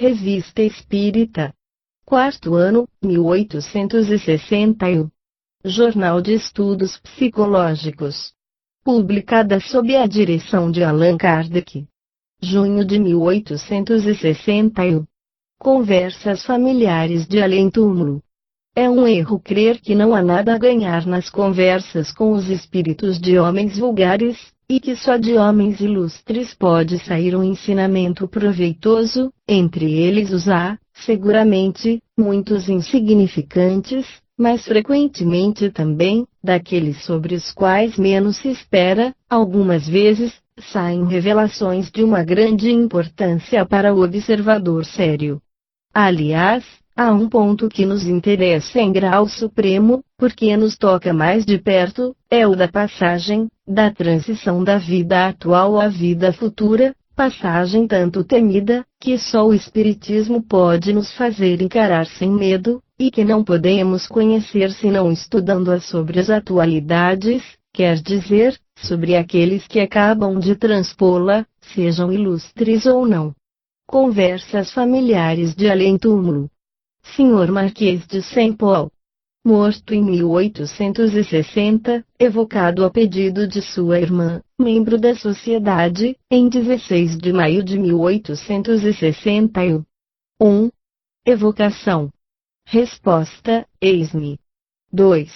Revista Espírita. Quarto ano, 1861. Jornal de Estudos Psicológicos. Publicada sob a direção de Allan Kardec. Junho de 1861. Conversas familiares de além-túmulo. É um erro crer que não há nada a ganhar nas conversas com os espíritos de homens vulgares, e que só de homens ilustres pode sair um ensinamento proveitoso. Entre eles os há, seguramente, muitos insignificantes, mas frequentemente também, daqueles sobre os quais menos se espera, algumas vezes, saem revelações de uma grande importância para o observador sério. Aliás, há um ponto que nos interessa em grau supremo, porque nos toca mais de perto, é o da passagem, da transição da vida atual à vida futura, passagem tanto temida, que só o Espiritismo pode nos fazer encarar sem medo, e que não podemos conhecer senão estudando-a sobre as atualidades, quer dizer, sobre aqueles que acabam de transpô-la, sejam ilustres ou não. Conversas familiares de além-túmulo. Sr. Marquês de Saint Paul. Morto em 1860, evocado a pedido de sua irmã, membro da sociedade, em 16 de maio de 1861. 1. Evocação. Resposta: eis-me. 2.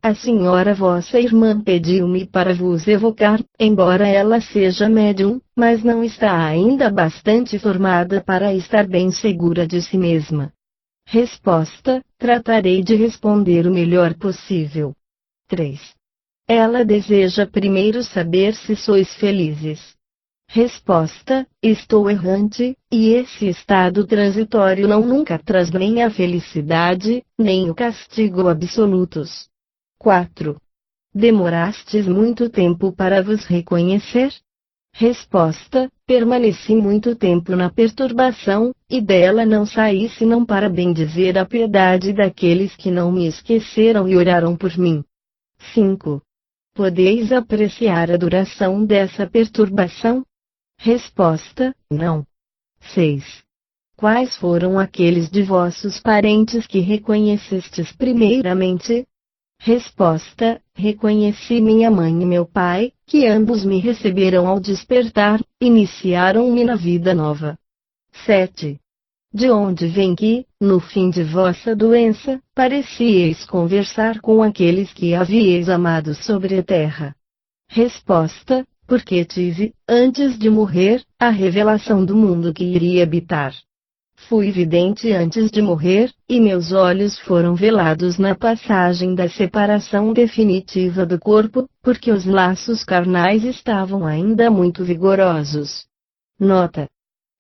A senhora vossa irmã pediu-me para vos evocar, embora ela seja médium, mas não está ainda bastante formada para estar bem segura de si mesma. Resposta: tratarei de responder o melhor possível. 3. Ela deseja primeiro saber se sois felizes. Resposta: estou errante, e esse estado transitório não nunca traz nem a felicidade, nem o castigo absolutos. 4. Demorastes muito tempo para vos reconhecer? Resposta: permaneci muito tempo na perturbação, e dela não saí senão para bendizer a piedade daqueles que não me esqueceram e oraram por mim. 5. Podeis apreciar a duração dessa perturbação? Resposta: não. 6. Quais foram aqueles de vossos parentes que reconhecestes primeiramente? Resposta: reconheci minha mãe e meu pai, que ambos me receberam ao despertar, iniciaram-me na vida nova. 7. De onde vem que, no fim de vossa doença, parecieis conversar com aqueles que havíeis amado sobre a terra? Resposta: porque tive, antes de morrer, a revelação do mundo que iria habitar. Fui vidente antes de morrer, e meus olhos foram velados na passagem da separação definitiva do corpo, porque os laços carnais estavam ainda muito vigorosos. Nota: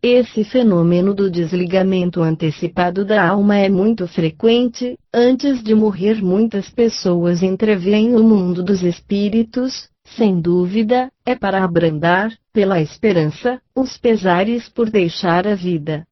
esse fenômeno do desligamento antecipado da alma é muito frequente. Antes de morrer, muitas pessoas entreveem o mundo dos espíritos. Sem dúvida, é para abrandar, pela esperança, os pesares por deixar a vida.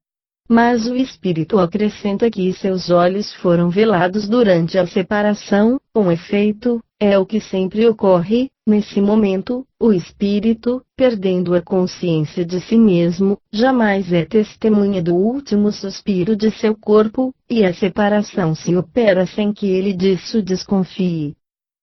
Mas o espírito acrescenta que seus olhos foram velados durante a separação. Com efeito, é o que sempre ocorre. Nesse momento, o espírito, perdendo a consciência de si mesmo, jamais é testemunha do último suspiro de seu corpo, e a separação se opera sem que ele disso desconfie.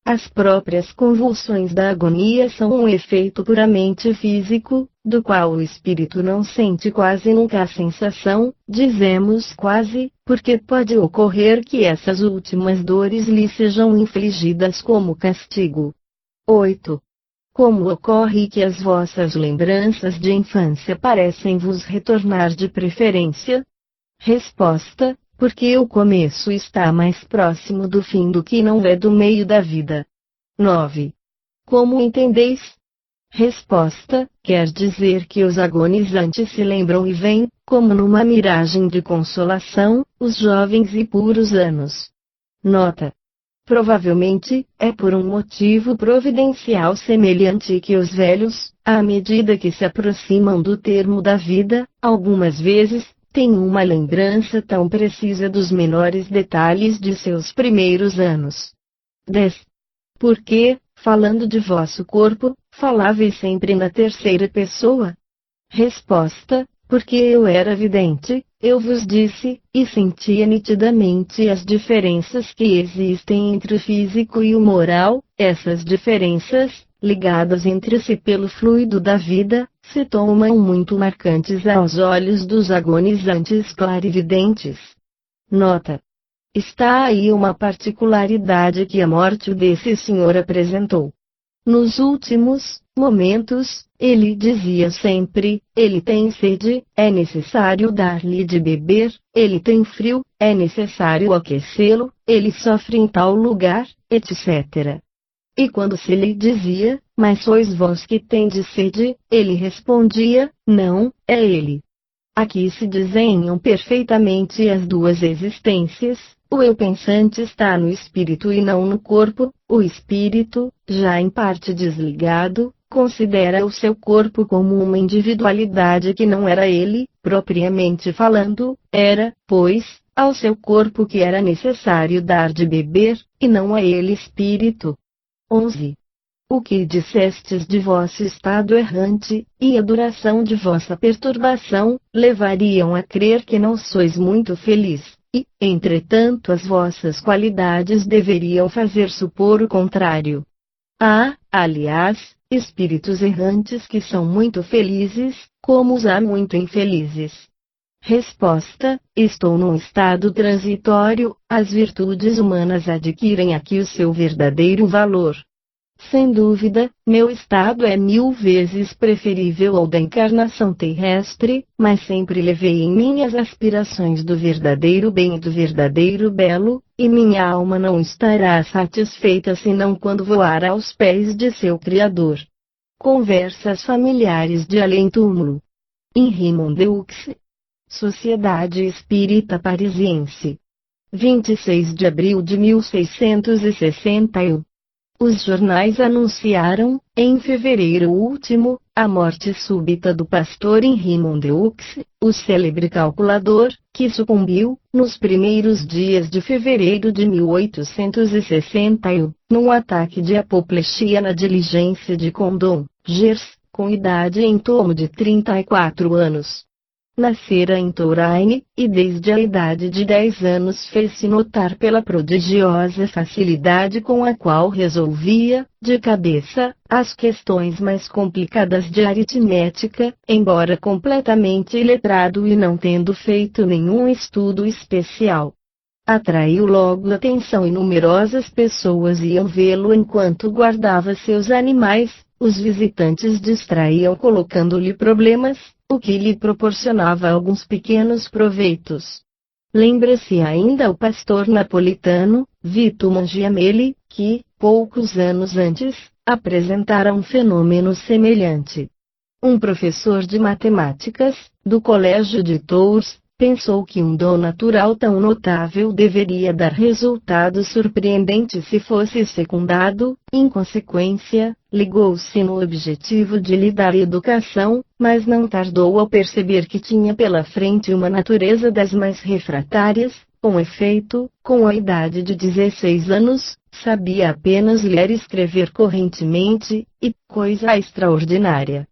As próprias convulsões da agonia são um efeito puramente físico, do qual o espírito não sente quase nunca a sensação. Dizemos quase, porque pode ocorrer que essas últimas dores lhe sejam infligidas como castigo. 8. Como ocorre que as vossas lembranças de infância parecem vos retornar de preferência? Resposta: porque o começo está mais próximo do fim do que não é do meio da vida. 9. Como entendeis? Resposta: quer dizer que os agonizantes se lembram e veem, como numa miragem de consolação, os jovens e puros anos. Nota: provavelmente, é por um motivo providencial semelhante que os velhos, à medida que se aproximam do termo da vida, algumas vezes, têm uma lembrança tão precisa dos menores detalhes de seus primeiros anos. 10. Porque, falando de vosso corpo, faláveis sempre na terceira pessoa? Resposta: Porque eu era vidente, eu vos disse, e sentia nitidamente as diferenças que existem entre o físico e o moral. Essas diferenças, ligadas entre si pelo fluido da vida, se tornam muito marcantes aos olhos dos agonizantes clarividentes. Nota: está aí uma particularidade que a morte desse senhor apresentou. Nos últimos momentos, ele dizia sempre: ele tem sede, é necessário dar-lhe de beber; ele tem frio, é necessário aquecê-lo; ele sofre em tal lugar, etc. E quando se lhe dizia: mas sois vós que tendes sede, ele respondia: não, é ele. Aqui se desenham perfeitamente as duas existências. O eu pensante está no espírito e não no corpo. O espírito, já em parte desligado, considera o seu corpo como uma individualidade que não era ele, propriamente falando; era, pois, ao seu corpo que era necessário dar de beber, e não a ele espírito. 11. O que dissestes de vosso estado errante, e a duração de vossa perturbação, levariam a crer que não sois muito feliz, e, entretanto, as vossas qualidades deveriam fazer supor o contrário. Há, aliás, espíritos errantes que são muito felizes, como os há muito infelizes. Resposta: estou num estado transitório, as virtudes humanas adquirem aqui o seu verdadeiro valor. Sem dúvida, meu estado é 1000 vezes preferível ao da encarnação terrestre, mas sempre levei em mim as aspirações do verdadeiro bem e do verdadeiro belo, e minha alma não estará satisfeita senão quando voar aos pés de seu Criador. Conversas familiares de além-túmulo. Em Rimondeux. Sociedade Espírita Parisiense. 26 de abril de 1661. Os jornais anunciaram, em fevereiro último, a morte súbita do pastor Henri Mondeux, o célebre calculador, que sucumbiu, nos primeiros dias de fevereiro de 1861, num ataque de apoplexia na diligência de Condom, Gers, com idade em torno de 34 anos. Nascera em Touraine, e desde a idade de 10 anos fez-se notar pela prodigiosa facilidade com a qual resolvia, de cabeça, as questões mais complicadas de aritmética, embora completamente iletrado e não tendo feito nenhum estudo especial. Atraiu logo a atenção e numerosas pessoas iam vê-lo enquanto guardava seus animais. Os visitantes distraíam colocando-lhe problemas, o que lhe proporcionava alguns pequenos proveitos. Lembra-se ainda o pastor napolitano, Vito Mangiamelli, que, poucos anos antes, apresentara um fenômeno semelhante. Um professor de matemáticas, do Colégio de Tours, pensou que um dom natural tão notável deveria dar resultado surpreendente se fosse secundado. Em consequência, ligou-se no objetivo de lhe dar educação, mas não tardou ao perceber que tinha pela frente uma natureza das mais refratárias. Com efeito, com a idade de 16 anos, sabia apenas ler e escrever correntemente, e, coisa extraordinária,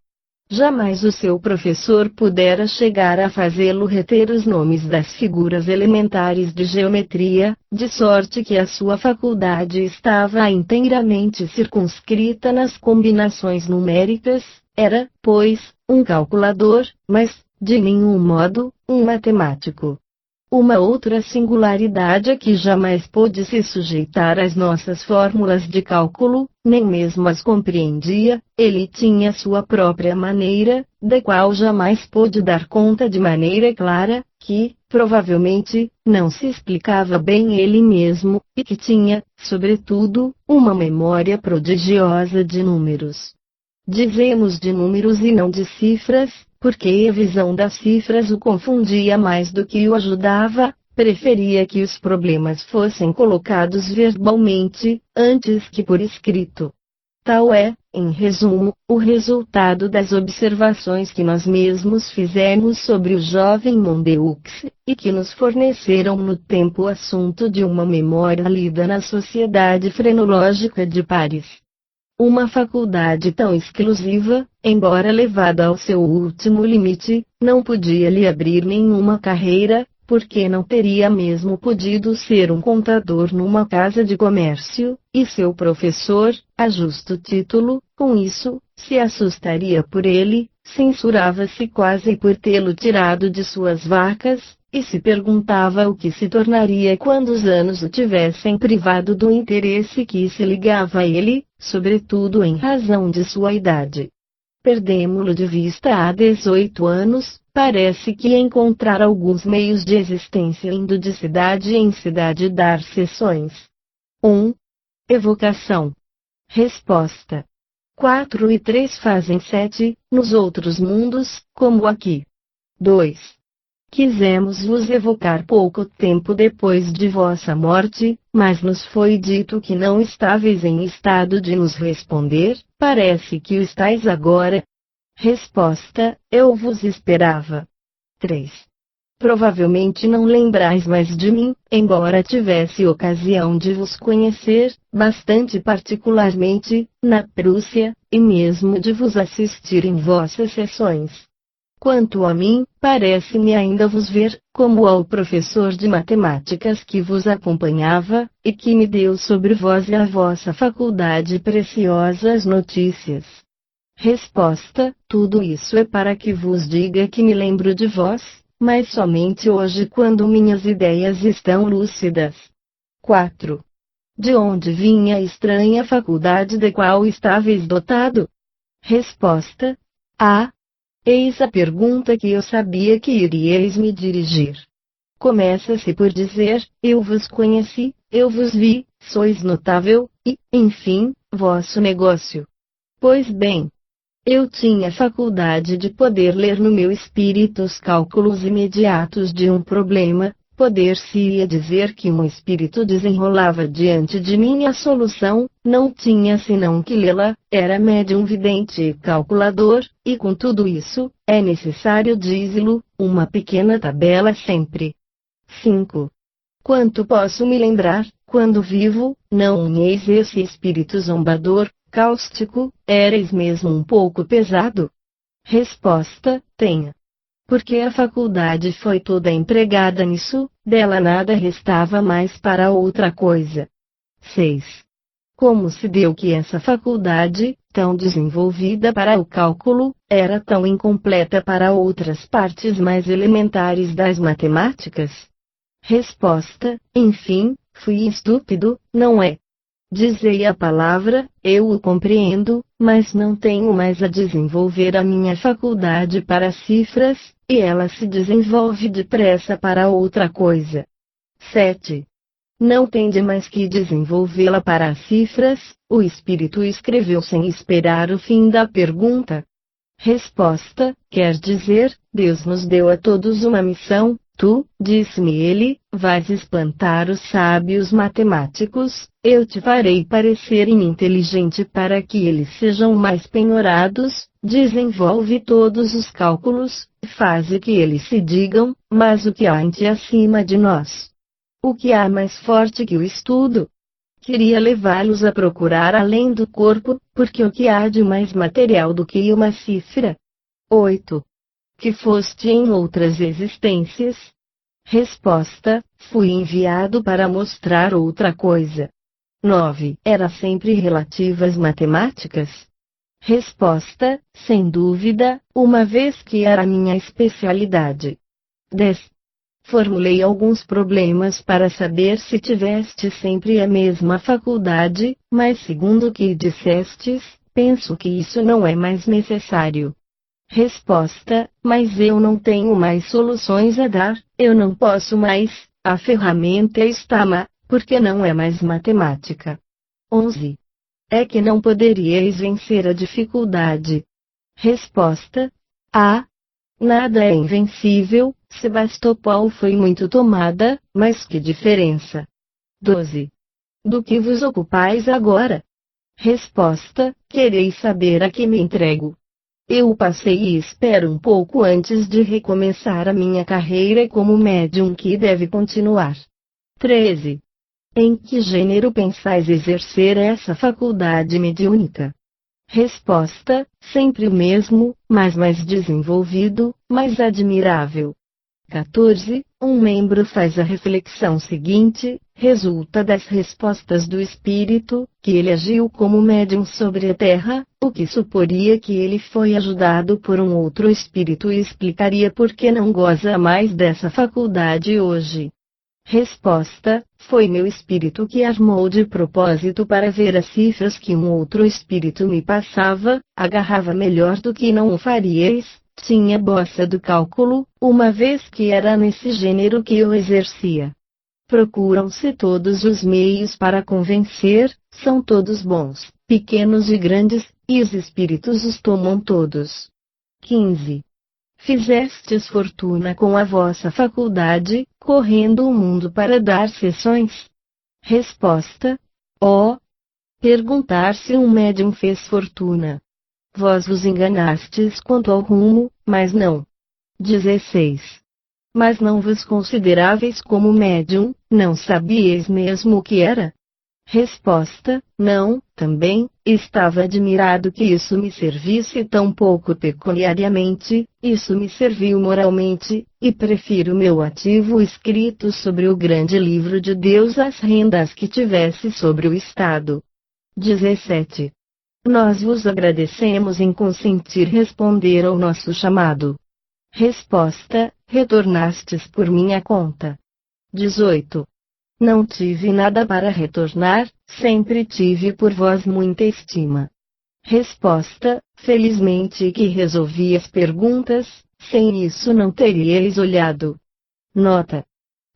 jamais o seu professor pudera chegar a fazê-lo reter os nomes das figuras elementares de geometria, de sorte que a sua faculdade estava inteiramente circunscrita nas combinações numéricas. Era, pois, um calculador, mas, de nenhum modo, um matemático. Uma outra singularidade é que jamais pôde se sujeitar às nossas fórmulas de cálculo, nem mesmo as compreendia. Ele tinha sua própria maneira, da qual jamais pôde dar conta de maneira clara, que, provavelmente, não se explicava bem ele mesmo, e que tinha, sobretudo, uma memória prodigiosa de números. Dizemos de números e não de cifras, porque a visão das cifras o confundia mais do que o ajudava. Preferia que os problemas fossem colocados verbalmente, antes que por escrito. Tal é, em resumo, o resultado das observações que nós mesmos fizemos sobre o jovem Mondeux, e que nos forneceram no tempo o assunto de uma memória lida na Sociedade Frenológica de Paris. Uma faculdade tão exclusiva, embora levada ao seu último limite, não podia lhe abrir nenhuma carreira, porque não teria mesmo podido ser um contador numa casa de comércio, e seu professor, a justo título, com isso, se assustaria por ele, censurava-se quase por tê-lo tirado de suas vacas, e se perguntava o que se tornaria quando os anos o tivessem privado do interesse que se ligava a ele, sobretudo em razão de sua idade. Perdemo-lo de vista há 18 anos, parece que encontrar alguns meios de existência indo de cidade em cidade dar sessões. 1. Evocação. Resposta. 4 e 3 fazem 7, nos outros mundos, como aqui. 2. Quisemos vos evocar pouco tempo depois de vossa morte, mas nos foi dito que não estáveis em estado de nos responder, parece que o estáis agora. Resposta: eu vos esperava. 3. Provavelmente não lembrais mais de mim, embora tivesse ocasião de vos conhecer, bastante particularmente, na Prússia, e mesmo de vos assistir em vossas sessões. Quanto a mim, parece-me ainda vos ver, como ao professor de matemáticas que vos acompanhava, e que me deu sobre vós e a vossa faculdade preciosas notícias. Resposta: tudo isso é para que vos diga que me lembro de vós, mas somente hoje quando minhas ideias estão lúcidas. 4. De onde vinha a estranha faculdade de qual estáveis dotado? Resposta: A. Eis a pergunta que eu sabia que iríeis me dirigir. Começa-se por dizer, eu vos conheci, eu vos vi, sois notável, e, enfim, vosso negócio. Pois bem, eu tinha a faculdade de poder ler no meu espírito os cálculos imediatos de um problema, poder-se-ia dizer que um espírito desenrolava diante de mim a solução, não tinha senão que lê-la, era médium vidente e calculador, e com tudo isso, é necessário dize-lo, uma pequena tabela sempre. 5. Quanto posso me lembrar, quando vivo, não unieis esse espírito zombador, cáustico, éreis mesmo um pouco pesado? Resposta: tenha. Porque a faculdade foi toda empregada nisso, dela nada restava mais para outra coisa. 6. Como se deu que essa faculdade, tão desenvolvida para o cálculo, era tão incompleta para outras partes mais elementares das matemáticas? Resposta: enfim, fui estúpido, não é? Dizei a palavra, eu o compreendo, mas não tenho mais a desenvolver a minha faculdade para cifras, e ela se desenvolve depressa para outra coisa. 7. Não tende mais que desenvolvê-la para as cifras, o espírito escreveu sem esperar o fim da pergunta. Resposta: quer dizer, Deus nos deu a todos uma missão, tu, disse-me ele, vais espantar os sábios matemáticos, eu te farei parecer ininteligente para que eles sejam mais penhorados, desenvolve todos os cálculos, faze que eles se digam, mas o que há em ti acima de nós? O que há mais forte que o estudo? Queria levá-los a procurar além do corpo, porque o que há de mais material do que uma cifra? 8. Que foste em outras existências? Resposta: fui enviado para mostrar outra coisa. 9. Era sempre relativa às matemáticas? Resposta: sem dúvida, uma vez que era minha especialidade. 10. Formulei alguns problemas para saber se tiveste sempre a mesma faculdade, mas segundo o que dissestes, penso que isso não é mais necessário. Resposta: mas eu não tenho mais soluções a dar, eu não posso mais, a ferramenta está má, porque não é mais matemática. 11. É que não poderíeis vencer a dificuldade. Resposta: A. Nada é invencível, Sebastopol foi muito tomada, mas que diferença. 12. Do que vos ocupais agora? Resposta: quereis saber a que me entrego. Eu passei e espero um pouco antes de recomeçar a minha carreira como médium que deve continuar. 13. Em que gênero pensais exercer essa faculdade mediúnica? Resposta: sempre o mesmo, mas mais desenvolvido, mais admirável. 14. Um membro faz a reflexão seguinte: resulta das respostas do espírito, que ele agiu como médium sobre a terra, o que suporia que ele foi ajudado por um outro espírito e explicaria por que não goza mais dessa faculdade hoje. Resposta: foi meu espírito que armou de propósito para ver as cifras que um outro espírito me passava, agarrava melhor do que não o faríeis, tinha bossa do cálculo, uma vez que era nesse gênero que eu exercia. Procuram-se todos os meios para convencer, são todos bons, pequenos e grandes, e os espíritos os tomam todos. 15. Fizestes fortuna com a vossa faculdade, correndo o mundo para dar sessões? Resposta: perguntar se um médium fez fortuna. Vós vos enganastes quanto ao rumo, mas não. 16. Mas não vos consideráveis como médium, não sabíeis mesmo o que era? Resposta: não, também, estava admirado que isso me servisse tão pouco pecuniariamente, isso me serviu moralmente, e prefiro meu ativo escrito sobre o grande livro de Deus às rendas que tivesse sobre o Estado. 17. Nós vos agradecemos em consentir responder ao nosso chamado. Resposta: retornastes por minha conta. 18. Não tive nada para retornar, sempre tive por vós muita estima. Resposta: felizmente que resolvi as perguntas, sem isso não teríeis olhado. Nota: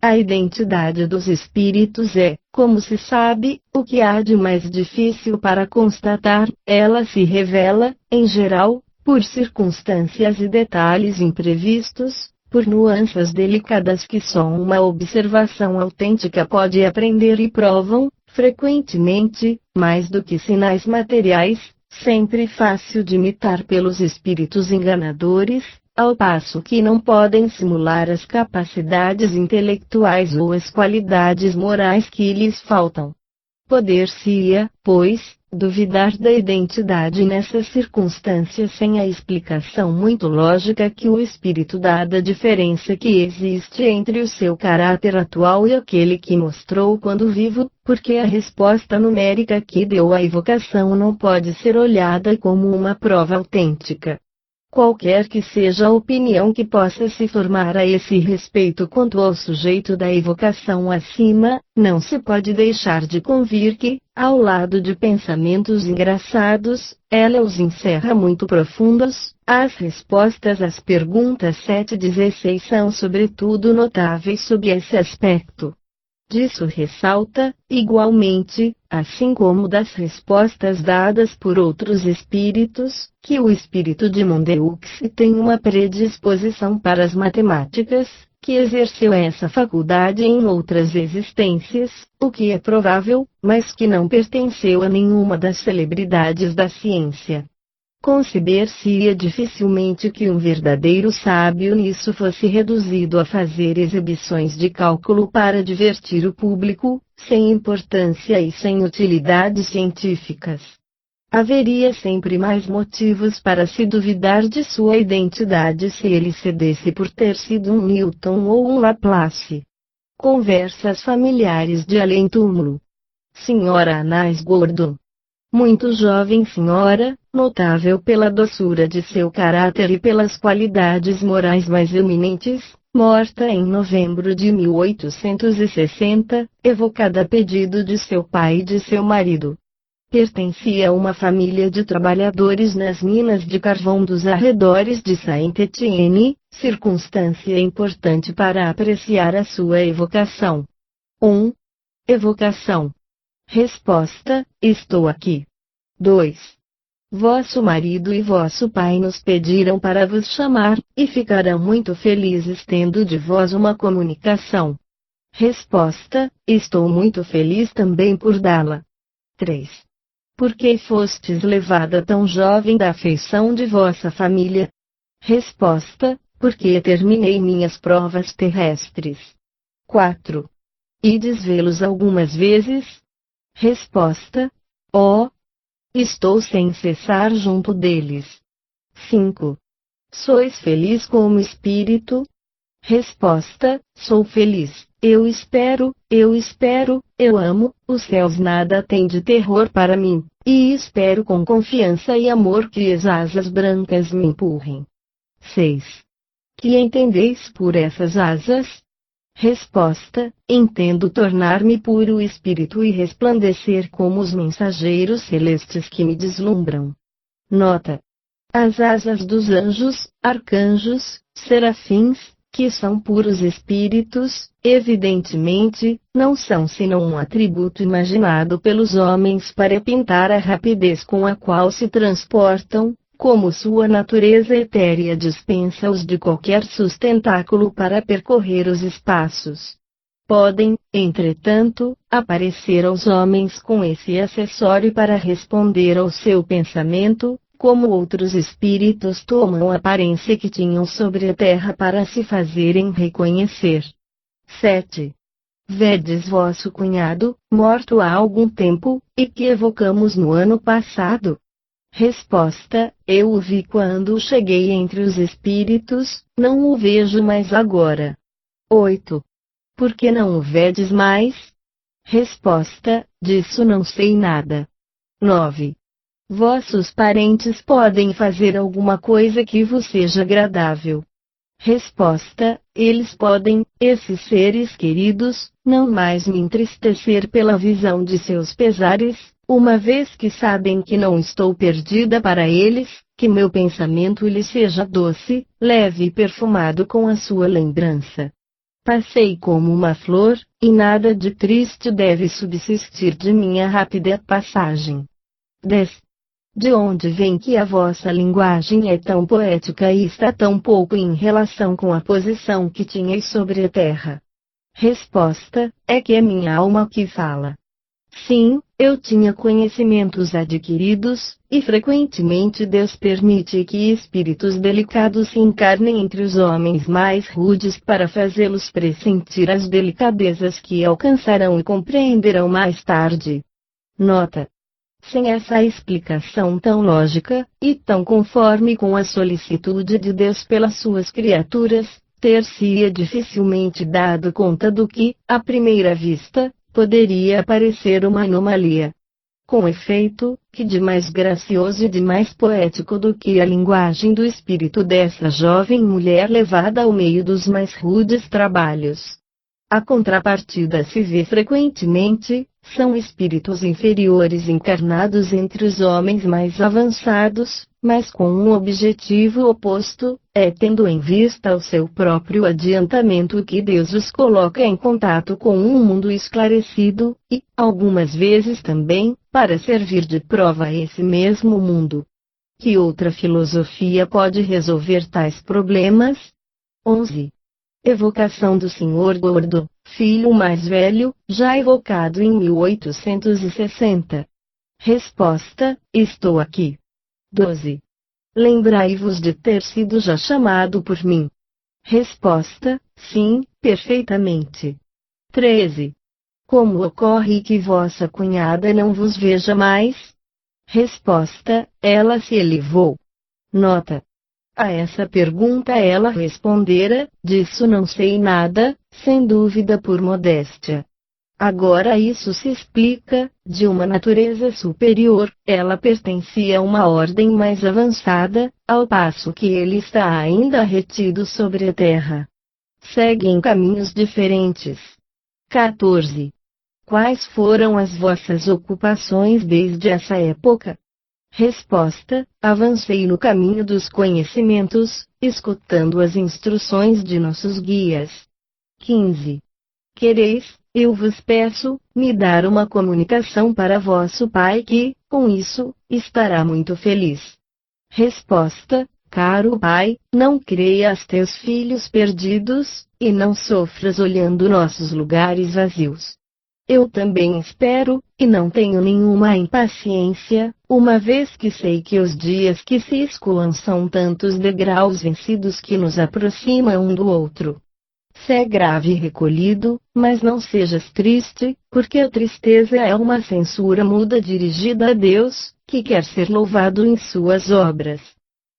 a identidade dos espíritos é, como se sabe, o que há de mais difícil para constatar. Ela se revela, em geral, por circunstâncias e detalhes imprevistos, por nuances delicadas que só uma observação autêntica pode aprender e provam, frequentemente, mais do que sinais materiais, sempre fácil de imitar pelos espíritos enganadores, ao passo que não podem simular as capacidades intelectuais ou as qualidades morais que lhes faltam. Poder-se-ia, pois, duvidar da identidade nessas circunstâncias sem a explicação muito lógica que o espírito dá da diferença que existe entre o seu caráter atual e aquele que mostrou quando vivo, porque a resposta numérica que deu à evocação não pode ser olhada como uma prova autêntica. Qualquer que seja a opinião que possa se formar a esse respeito quanto ao sujeito da evocação acima, não se pode deixar de convir que, ao lado de pensamentos engraçados, ela os encerra muito profundos. As respostas às perguntas 7 e 16 são sobretudo notáveis sob esse aspecto. Disso ressalta, igualmente, assim como das respostas dadas por outros espíritos, que o espírito de Mondeux tem uma predisposição para as matemáticas, que exerceu essa faculdade em outras existências, o que é provável, mas que não pertenceu a nenhuma das celebridades da ciência. Conceber-se-ia dificilmente que um verdadeiro sábio nisso fosse reduzido a fazer exibições de cálculo para divertir o público, sem importância e sem utilidades científicas. Haveria sempre mais motivos para se duvidar de sua identidade se ele cedesse por ter sido um Newton ou um Laplace. Conversas familiares de além-túmulo. Sra. Anais Gordon. Muito jovem senhora, notável pela doçura de seu caráter e pelas qualidades morais mais eminentes, morta em novembro de 1860, evocada a pedido de seu pai e de seu marido. Pertencia a uma família de trabalhadores nas minas de carvão dos arredores de Saint-Étienne, circunstância importante para apreciar a sua evocação. 1. Evocação. Resposta: estou aqui. 2. Vosso marido e vosso pai nos pediram para vos chamar, e ficarão muito felizes tendo de vós uma comunicação. Resposta: estou muito feliz também por dá-la. 3. Por que fostes levada tão jovem da afeição de vossa família? Resposta: porque terminei minhas provas terrestres. 4. e desvê-los algumas vezes? Resposta: ó, estou sem cessar junto deles. 5. Sois feliz como espírito? Resposta: sou feliz. Eu espero, eu amo, os céus nada têm de terror para mim, e espero com confiança e amor que as asas brancas me empurrem. 6. Que entendeis por essas asas? Resposta: entendo tornar-me puro espírito e resplandecer como os mensageiros celestes que me deslumbram. Nota: as asas dos anjos, arcanjos, serafins, que são puros espíritos, evidentemente, não são senão um atributo imaginado pelos homens para pintar a rapidez com a qual se transportam, como sua natureza etérea dispensa-os de qualquer sustentáculo para percorrer os espaços. Podem, entretanto, aparecer aos homens com esse acessório para responder ao seu pensamento, como outros espíritos tomam a aparência que tinham sobre a terra para se fazerem reconhecer. 7. Vedes vosso cunhado, morto há algum tempo, e que evocamos no ano passado? Resposta: eu o vi quando cheguei entre os espíritos, não o vejo mais agora. 8. Por que não o vedes mais? Resposta: disso não sei nada. 9. Vossos parentes podem fazer alguma coisa que vos seja agradável? Resposta: eles podem, esses seres queridos, não mais me entristecer pela visão de seus pesares, uma vez que sabem que não estou perdida para eles, que meu pensamento lhes seja doce, leve e perfumado com a sua lembrança. Passei como uma flor, e nada de triste deve subsistir de minha rápida passagem. 10. De onde vem que a vossa linguagem é tão poética e está tão pouco em relação com a posição que tinhais sobre a terra? Resposta: é que é minha alma que fala. Sim, eu tinha conhecimentos adquiridos, e frequentemente Deus permite que espíritos delicados se encarnem entre os homens mais rudes para fazê-los pressentir as delicadezas que alcançarão e compreenderão mais tarde. Nota: sem essa explicação tão lógica, e tão conforme com a solicitude de Deus pelas suas criaturas, ter-se-ia dificilmente dado conta do que, à primeira vista, poderia parecer uma anomalia. Com efeito, que de mais gracioso e de mais poético do que a linguagem do espírito dessa jovem mulher levada ao meio dos mais rudes trabalhos. A contrapartida se vê frequentemente, são espíritos inferiores encarnados entre os homens mais avançados, mas com um objetivo oposto, tendo em vista o seu próprio adiantamento que Deus os coloca em contato com um mundo esclarecido, e, algumas vezes também, para servir de prova a esse mesmo mundo. Que outra filosofia pode resolver tais problemas? 11. Evocação do Sr. Gordo, filho mais velho, já evocado em 1860. Resposta: estou aqui. 12. Lembrai-vos de ter sido já chamado por mim. Resposta: sim, perfeitamente. 13. Como ocorre que vossa cunhada não vos veja mais? Resposta: ela se elevou. Nota: a essa pergunta ela respondera: disso não sei nada, sem dúvida por modéstia. Agora isso se explica, de uma natureza superior, ela pertencia a uma ordem mais avançada, ao passo que ele está ainda retido sobre a terra. Seguem caminhos diferentes. 14. Quais foram as vossas ocupações desde essa época? Resposta: avancei no caminho dos conhecimentos, escutando as instruções de nossos guias. 15. Quereis, eu vos peço, me dar uma comunicação para vosso pai que, com isso, estará muito feliz. Resposta: caro pai, não creias teus filhos perdidos, e não sofras olhando nossos lugares vazios. Eu também espero, e não tenho nenhuma impaciência, uma vez que sei que os dias que se escoam são tantos degraus vencidos que nos aproximam um do outro. Se é grave e recolhido, mas não sejas triste, porque a tristeza é uma censura muda dirigida a Deus, que quer ser louvado em suas obras.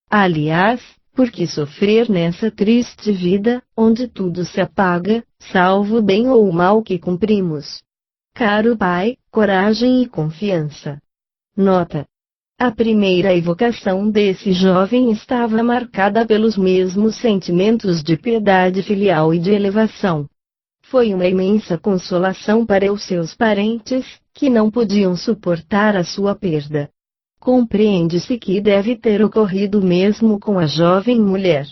Aliás, por que sofrer nessa triste vida, onde tudo se apaga, salvo o bem ou o mal que cumprimos? Caro pai, coragem e confiança. Nota: a primeira evocação desse jovem estava marcada pelos mesmos sentimentos de piedade filial e de elevação. Foi uma imensa consolação para os seus parentes, que não podiam suportar a sua perda. Compreende-se que deve ter ocorrido mesmo com a jovem mulher.